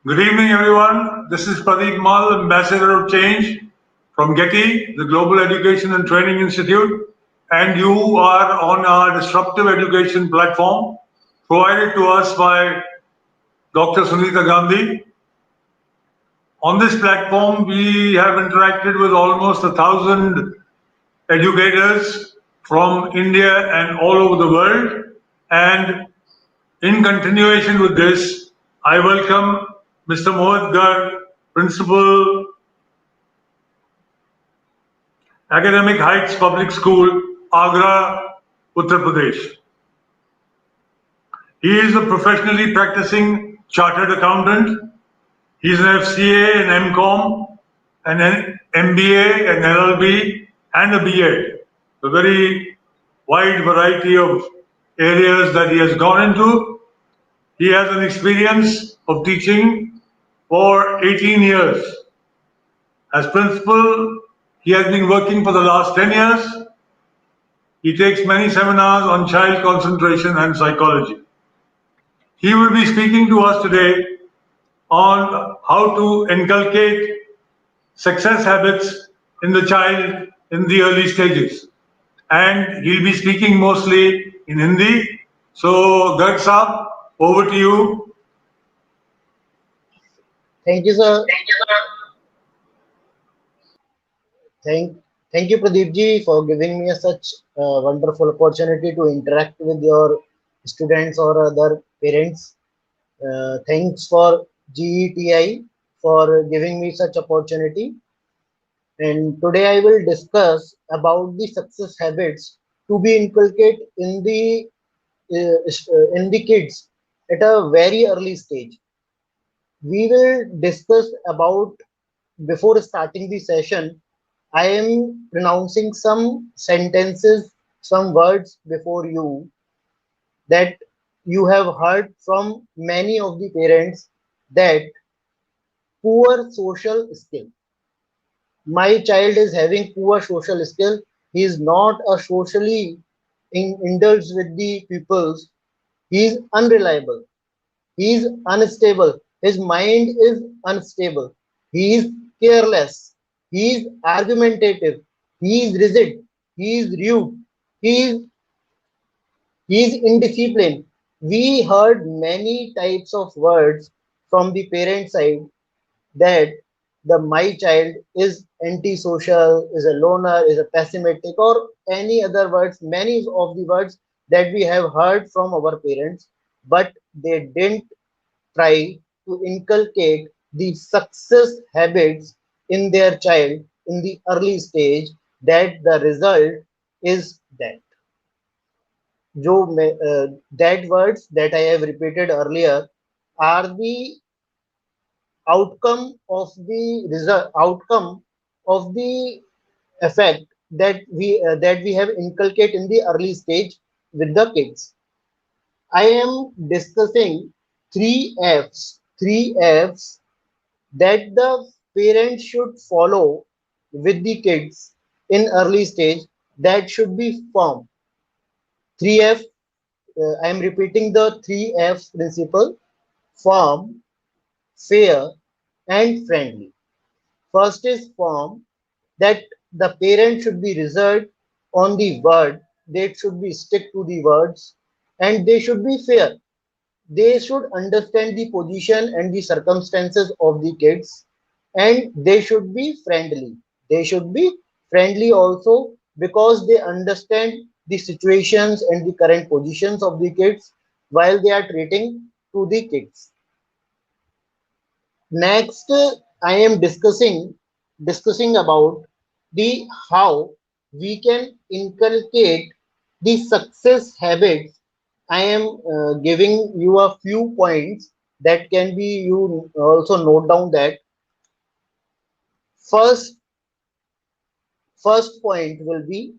Good evening, everyone. This is Pradeep, Ambassador of Change from GETI, the Global Education and Training Institute, and you are on our disruptive education platform provided to us by Dr. Sunita Gandhi. On this platform, we have interacted with almost 1,000 educators from India and all over the world. And in continuation with this, I welcome Mr. Mohit Garg, Principal, Academic Heights Public School, Agra, Uttar Pradesh. He is a professionally practicing chartered accountant. He is an FCA, an MCOM, an MBA, an LLB, and a BA. A very wide variety of areas that he has gone into. He has an experience of teaching for 18 years. As principal, he has been working for the last 10 years. He takes many seminars on child concentration and psychology. He will be speaking to us today on how to inculcate success habits in the child in the early stages. And he'll be speaking mostly in Hindi. So, Garg Saab, over to you. Thank you, sir. Thank you, Pradeep ji, for giving me such wonderful opportunity to interact with your students or other parents. Thanks for GETI for giving me such opportunity. And today I will discuss about the success habits to be inculcated in the kids at a very early stage. We will discuss about before starting the session. I am pronouncing some sentences, some words before you that you have heard from many of the parents that poor social skill. My child is having poor social skill. He is not a socially indulged with the peoples. He is unreliable. He is unstable. His mind is unstable. He is careless. He is argumentative. He is rigid. He is rude. He is, he is indisciplined. We heard many types of words from the parent side that the my child is antisocial, is a loner, is a pessimistic, or any other words, many of the words that we have heard from our parents, but they didn't try to inculcate the success habits in their child in the early stage, that the result is that that words that I have repeated earlier are the outcome of the effect that we have inculcate in the early stage with the kids. I am discussing three F's that the parents should follow with the kids in early stage, that should be firm. 3F, I am repeating the 3F principle: firm, fair, and friendly. First is firm, that the parent should be reserved on the word, they should be stick to the words, and they should be fair. They should understand the position and the circumstances of the kids, and they should be friendly. They should be friendly also, because they understand the situations and the current positions of the kids while they are treating to the kids. Next, I am discussing about the how we can inculcate the success habits. I am giving you a few points that can be you also note down that. First, first point will be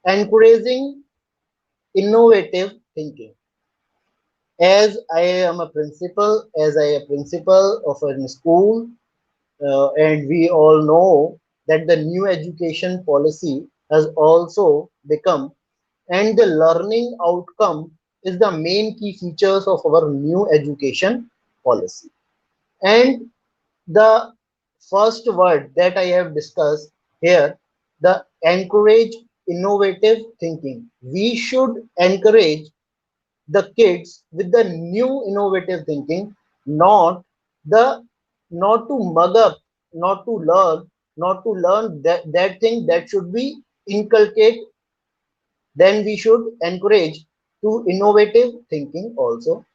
encouraging innovative thinking. As I am a principal of a school, and we all know that the new education policy has also become, and the learning outcome is the main key features of our new education policy. And the first word that I have discussed here, the encourage innovative thinking. We should encourage the kids with the new innovative thinking, not the not to mug up, not to learn, not to learn that thing that should be inculcate. Then we should encourage to innovative thinking also.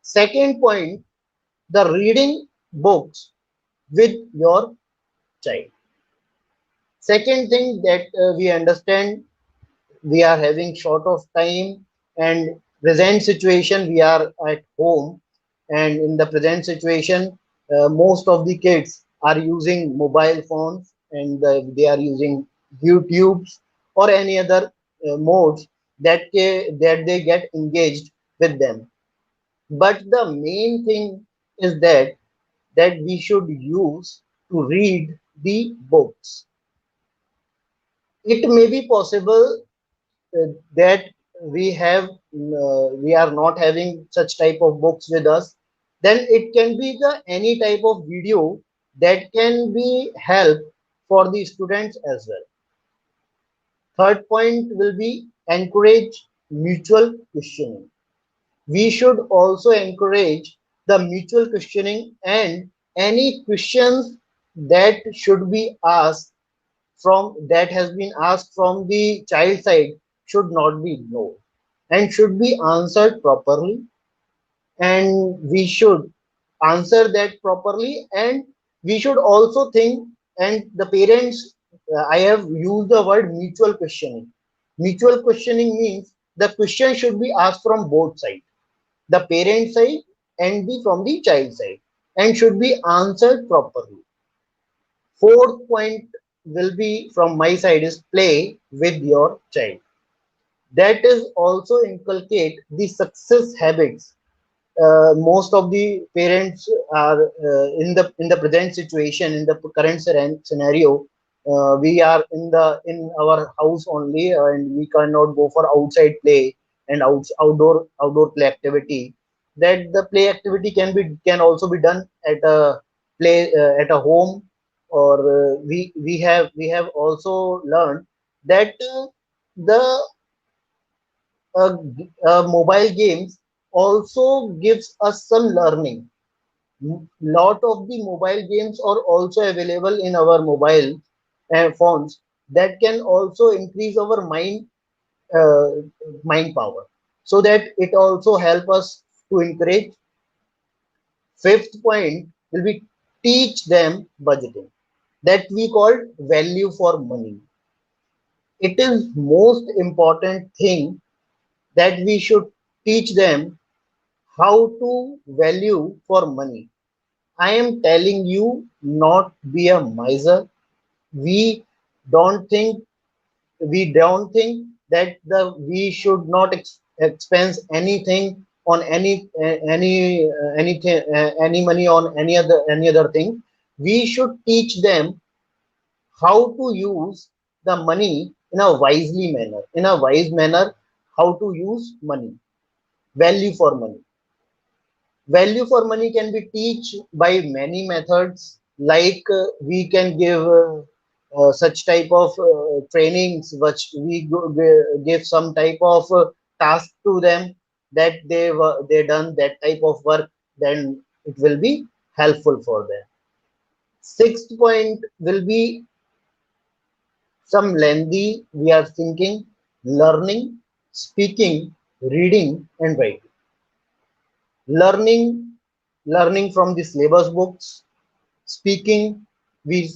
Second point, the reading books with your child. Second thing that we understand, we are having short of time, and present situation we are at home, and in the present situation most of the kids are using mobile phones, and they are using YouTubes or any other modes that they get engaged with them. But the main thing is that we should use to read the books. It may be possible that we are not having such type of books with us. Then it can be the any type of video that can be help for the students as well. Third point will be encourage mutual questioning. We should also encourage the mutual questioning, and any questions that should be asked from that has been asked from the child side should not be ignored and should be answered properly, and we should answer that properly, and we should also think, and the parents, I have used the word mutual questioning. Mutual questioning means the question should be asked from both sides, the parent side and the from the child side, and should be answered properly. Fourth point will be from my side is play with your child. That is also inculcate the success habits. Most of the parents are in the present situation, in the current scenario. We are in our house only, and we cannot go for outside play and outdoor play activity. That the play activity can also be done at a play at a home, or we have also learned that the mobile games also gives us some learning. Lot of the mobile games are also available in our mobile phones that can also increase our uh, mind power, so that it also help us to encourage. Fifth point will be teach them budgeting, that we call value for money. It is most important thing that we should teach them how to value for money. I am telling you, not be a miser. We don't think we don't think that the we should not expense anything on any money on any other thing. We should teach them how to use the money in a wise manner, how to use money, value for money. Value for money can be teach by many methods, like we can give such type of trainings, which give some type of task to them, that they done that type of work, then it will be helpful for them. Sixth point will be some lengthy, we are thinking, learning, speaking, reading, and writing. Learning from the syllabus books. Speaking, we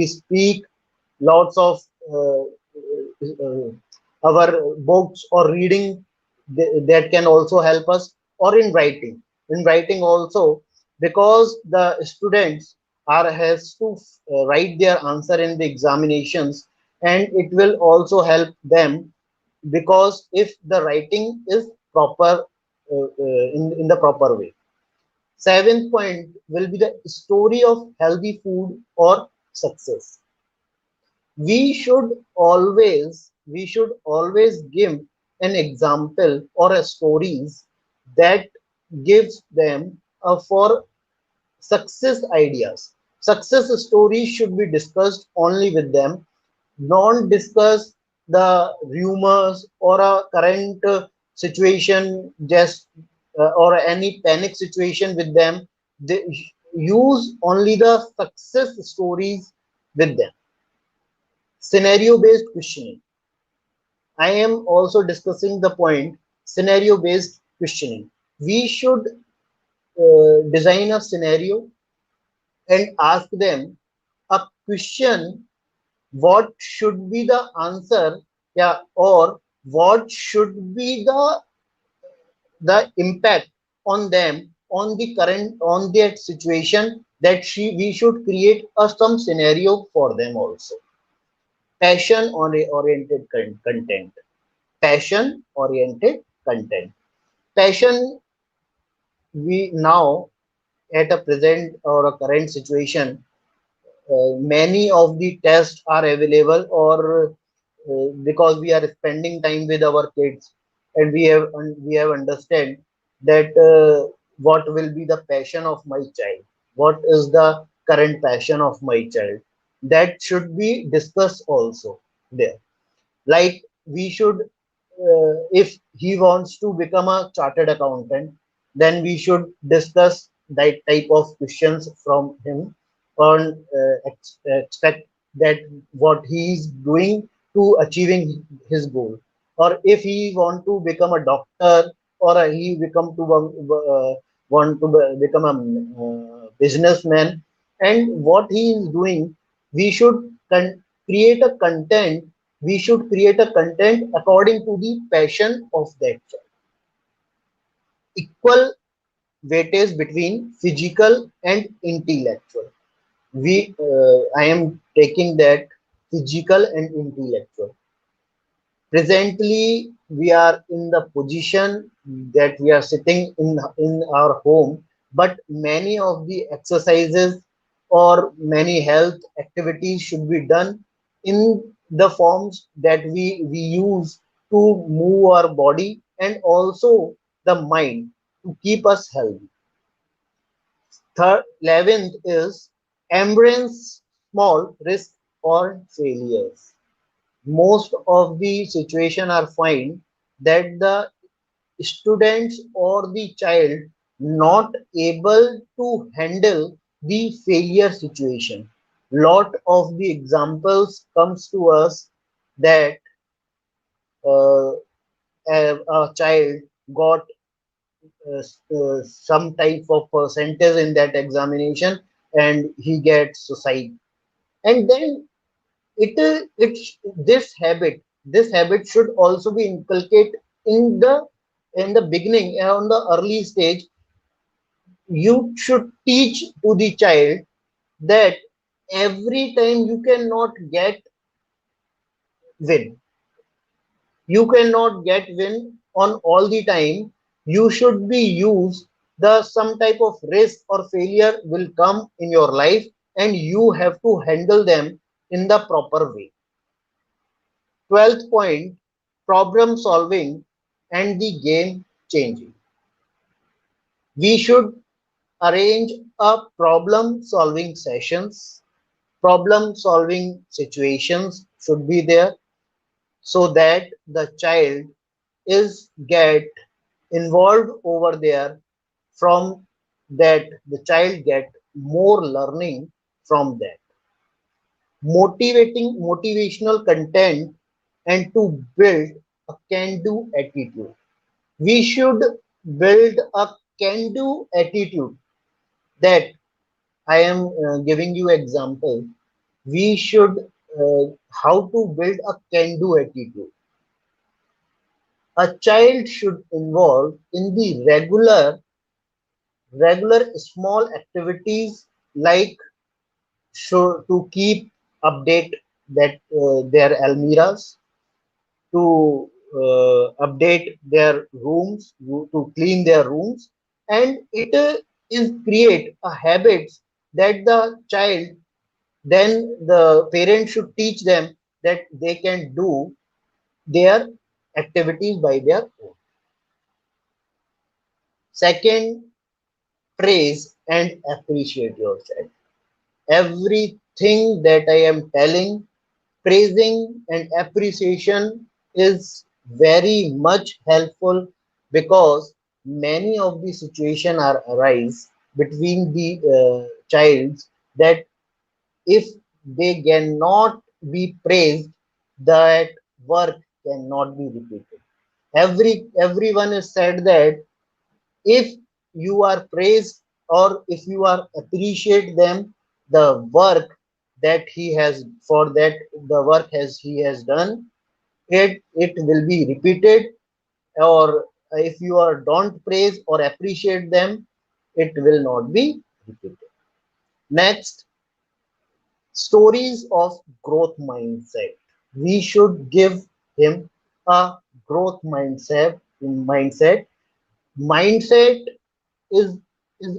speak lots of uh, our books, or reading that can also help us, or in writing also, because the students are has to write their answer in the examinations, and it will also help them, because if the writing is proper in the proper way. Seventh point will be the story of healthy food or success. We should always give an example or a stories that gives them for Success ideas, success stories should be discussed only with them. Don't discuss the rumors or a current situation, just or any panic situation with them. They use only the success stories with them. Scenario based questioning, I am also discussing the point. Scenario based questioning, we should design a scenario and ask them a question. What should be the answer? Yeah, or what should be the impact on them, on the current, on that situation, that we should create a some scenario for them also. Passion oriented content. Passion oriented content. Passion, we now at a present or a current situation, many of the tests are available, or because we are spending time with our kids, and we have understand that what will be the passion of my child, what is the current passion of my child, that should be discussed also there. Like, we should if he wants to become a chartered accountant, then we should discuss that type of questions from him, on expect that what he is doing to achieving his goal. Or if he want to become a doctor, or he become to want to become a businessman, and what he is doing, we should create a content, we should create a content according to the passion of that child. Equal weightage between physical and intellectual. I am taking that physical and intellectual. Presently, we are in the position that we are sitting in our home, but many of the exercises or many health activities should be done in the forms that we use to move our body and also the mind, to keep us healthy. Third, 11th is embrace small risk or failures. Most of the situation are fine that the students or the child not able to handle the failure situation. Lot of the examples comes to us that uh, a child got some type of percentage in that examination, and he gets suicide. And then it's this habit should also be inculcated in the beginning, on the early stage. You should teach to the child that every time you cannot get win, you cannot get win on all the time. You should be used the some type of risk or failure will come in your life, and you have to handle them in the proper way. 12th point, problem solving and the game changing. We should arrange a problem solving sessions, problem solving situations should be there, so that the child is get involved over there. From that, the child get more learning from that. Motivational content, and to build a can do attitude. We should build a can do attitude, that I am giving you example. We should how to build a can do attitude. A child should involve in the regular small activities, like to keep update that their almiras, to update their rooms, to clean their rooms, and it is create a habit that the child, then the parents should teach them that they can do their activities by their own. Second, praise and appreciate your child. Everything that I am telling, praising and appreciation is very much helpful, because many of the situation are arise between the childs, that if they cannot be praised, that work cannot be repeated. Everyone has said that if you are praised or if you are appreciate them, the work that he has for that the work has he has done, it will be repeated. Or if you are don't praise or appreciate them, it will not be repeated. Next, stories of growth mindset. We should give him a growth mindset is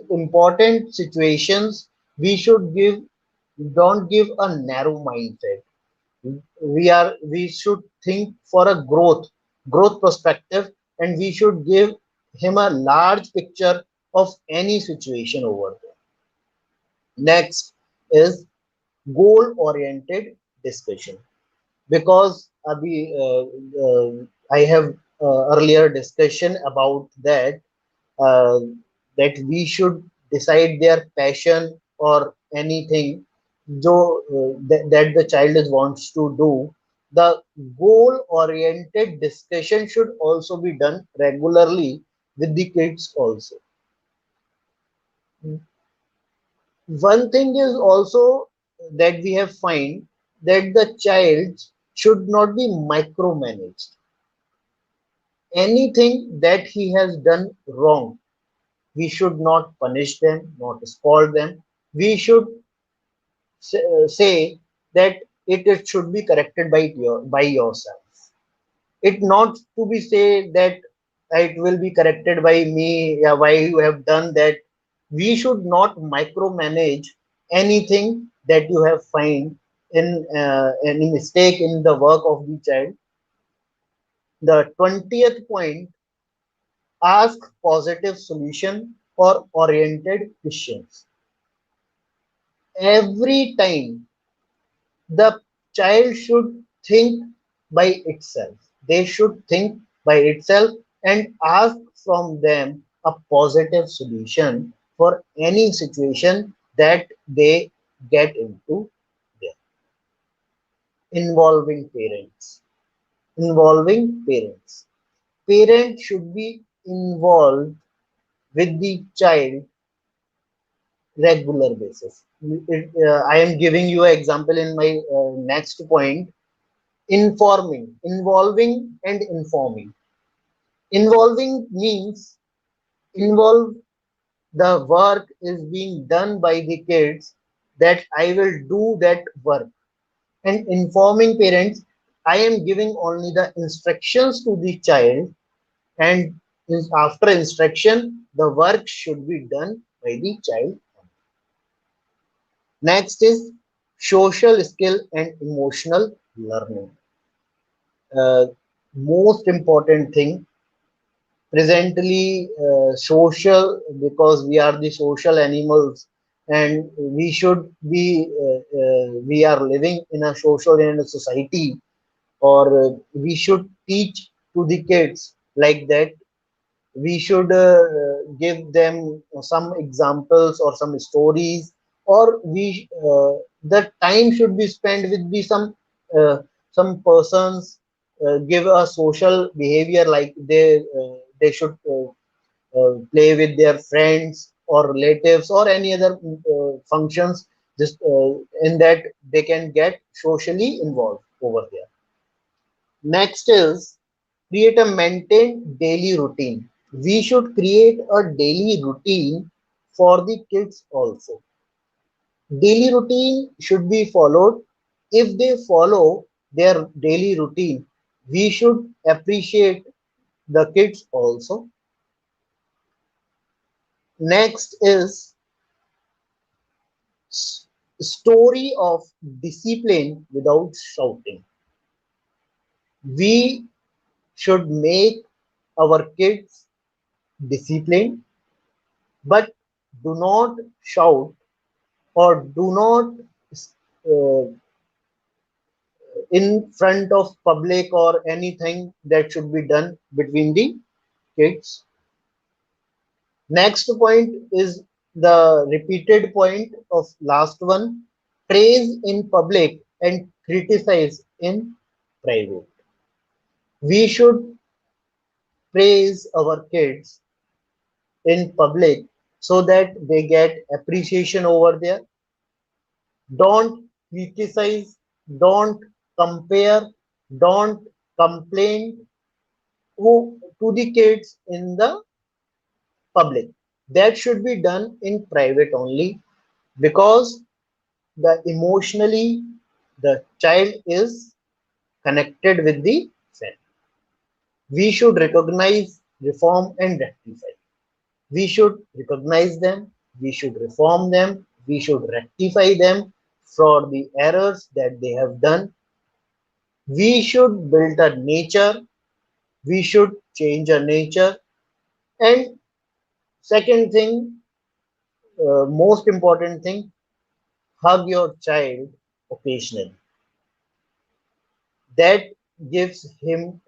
important situations. We should give don't give a narrow mindset. We should think for a growth perspective, and we should give him a large picture of any situation over there. Next is goal oriented discussion, because I have earlier discussion about uh, that we should decide their passion or anything that the child is wants to do. The goal oriented discussion should also be done regularly with the kids also. One thing is also that we have find that the child should not be micromanaged. Anything that he has done wrong, we should not punish them, not scold them. We should say that it should be corrected by yourself. It not to be say that it will be corrected by me. Yeah, why you have done that? We should not micromanage anything that you have find in any mistake in the work of the child. The 20th point: ask positive solution or oriented questions. Every time the child should think by itself. They should think by itself and ask from them a positive solution for any situation that they get into there. Involving parents. Involving parents. Parents should be involved with the child regular basis. I am giving you an example in my next point. Informing, involving and informing. Involving means involve the work is being done by the kids, that I will do that work. And informing parents, I am giving only the instructions to the child, and after instruction the work should be done by the child. Next is social skill and emotional learning. uh, Most important thing presently, social, because we are the social animals, and we should be we are living in a social in a society, or we should teach to the kids like that. We should give them some examples or some stories, or we the time should be spent with the some persons, give a social behavior, like they should play with their friends or relatives or any other functions, just in that they can get socially involved over there. Next is create a maintained daily routine. We should create a daily routine for the kids also. Daily routine should be followed. If they follow their daily routine, we should appreciate the kids also. Next is story of discipline without shouting. We should make our kids disciplined, but do not shout or do not uh, in front of public or anything that should be done between the kids. Next point is the repeated point of last one: praise in public and criticize in private. We should praise our kids in public so that they get appreciation over there. Don't criticize, don't compare, don't complain to the kids in the public. That should be done in private only, because the emotionally the child is connected with the self. We should recognize, reform, and rectify. We should recognize them, we should reform them, we should rectify them for the errors that they have done. We should build a nature, we should change a nature. And second thing, most important thing, hug your child occasionally. That gives him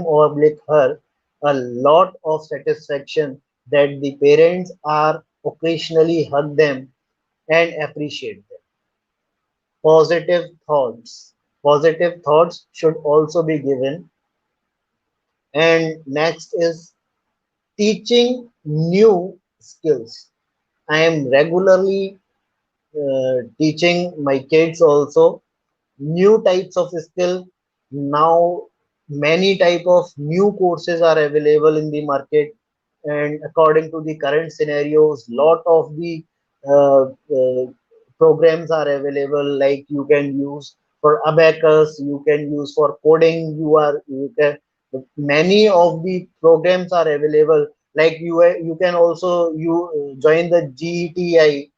or like her a lot of satisfaction that the parents are occasionally hug them and appreciate them. Positive thoughts should also be given. And next is teaching new skills. I am regularly teaching my kids also new types of skill. Now many type of new courses are available in the market, and according to the current scenarios, lot of the uh, uh, programs are available, like you can use for abacus, you can use for coding, you can many of the programs are available, like you can also you join the GETI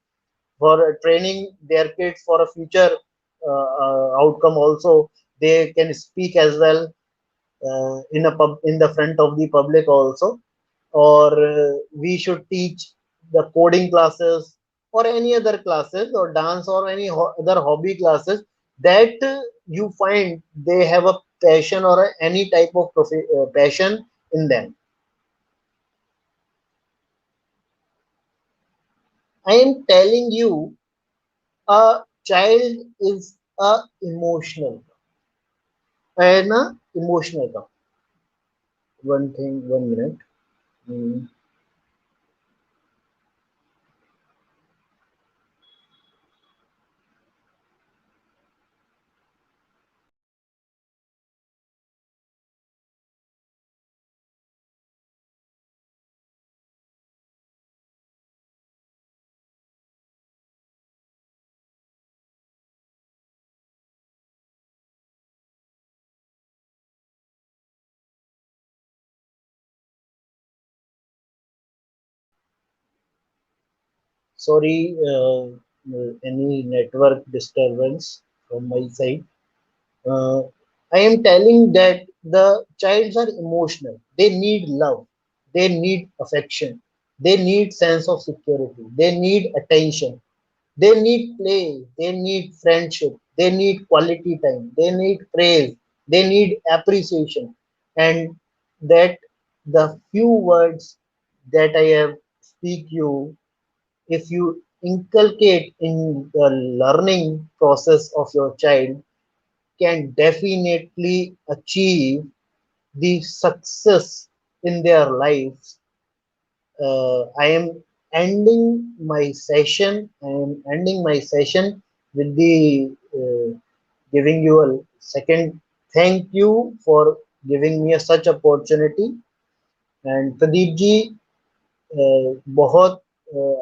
for training their kids for a future outcome also. They can speak as well in the front of the public also. Or we should teach the coding classes or any other classes or dance or any other hobby classes that you find they have a passion or any type of passion in them. I am telling you, a child is a emotional and a emotional term. One thing, 1 minute. Mm. Sorry, any network disturbance from my side. Uh, I am telling that the childs are emotional. They need love. They need affection. They need sense of security. They need attention. They need play. They need friendship. They need quality time. They need praise. They need appreciation. And that the few words that I have speak you, if you inculcate in the learning process of your child, can definitely achieve the success in their lives. I am ending my session with the giving you a second thank you for giving me such opportunity. And Pradeep ji, बहुत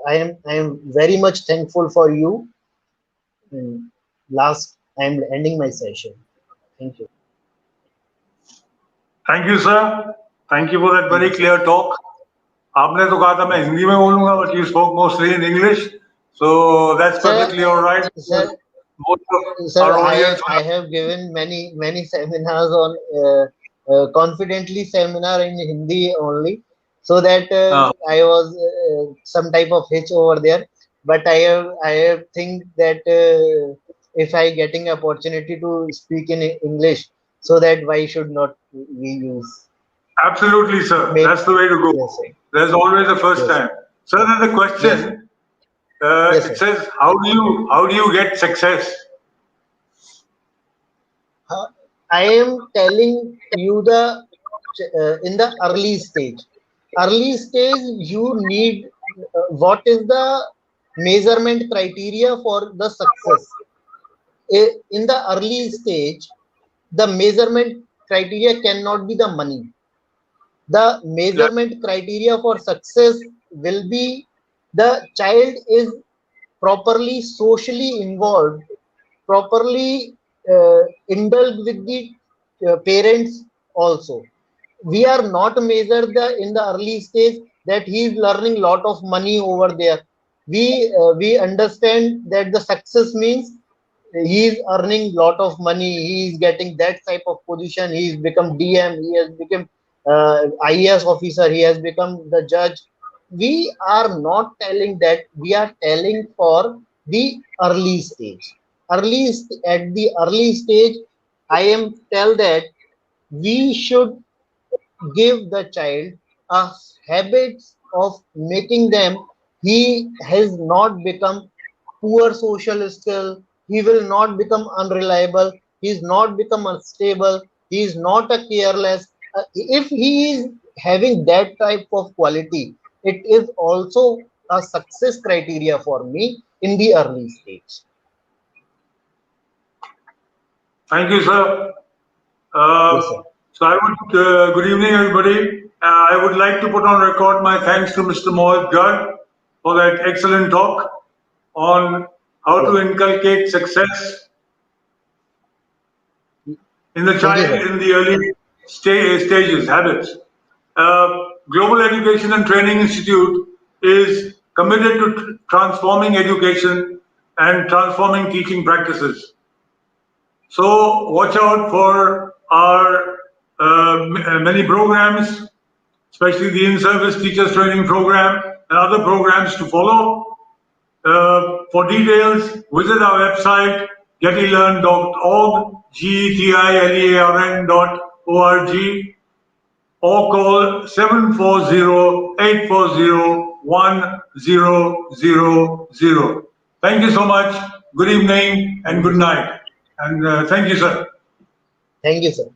I am very much thankful for you. And last, I am ending my session. Thank you. Thank you, sir. Thank you for that Thank very you, sir. clear talk. आपने तो कहा था मैं Yes. Hindi में बोलूंगा, but you spoke mostly in English, so that's Sir, perfectly all right. sir, Most of sir, our audience I have given many seminars on confidently seminar in Hindi only. So that Uh, I was some type of hitch over there. But I have think that if I getting opportunity to speak in English, so that why should not we use? Absolutely, sir. Make That's the way to go. yes, sir. There's always a first Yes, time. Sir, there's a yes, question. yes, It sir. says, how do you get success? Uh, I am telling you the in the early stage. Early stage, you need what is the measurement criteria for the success. In the early stage, the measurement criteria cannot be the money. The Yeah, measurement criteria for success will be the child is properly socially involved, properly indulged with the parents also. We are not measured in the early stage that he is learning lot of money over there. We understand that the success means he is earning lot of money, he is getting that type of position, he has become DM, he has become IAS officer, he has become the judge. We are not telling that, we are telling for the early stage. At the early stage, I am tell that we should give the child a habits of making them, he has not become poor social skill, he will not become unreliable, he is not become unstable, he is not a careless. If he is having that type of quality, it is also a success criteria for me in the early stage. thank you, sir. Yes, sir. Good evening, everybody. I would like to put on record my thanks to Mr. Mohit Garg for that excellent talk on how Yes. to inculcate success in the Thank you, child sir. in the early stages, habits. Global Education and Training Institute is committed to transforming education and transforming teaching practices. So watch out for our many programs, especially the in-service teachers training program and other programs to follow. For details, visit our website getilearn.org, GETILEARN.org, or call 740-840-1000. Thank you so much. Good evening and Thank you, good sir. night. And thank you, sir. Thank you, sir.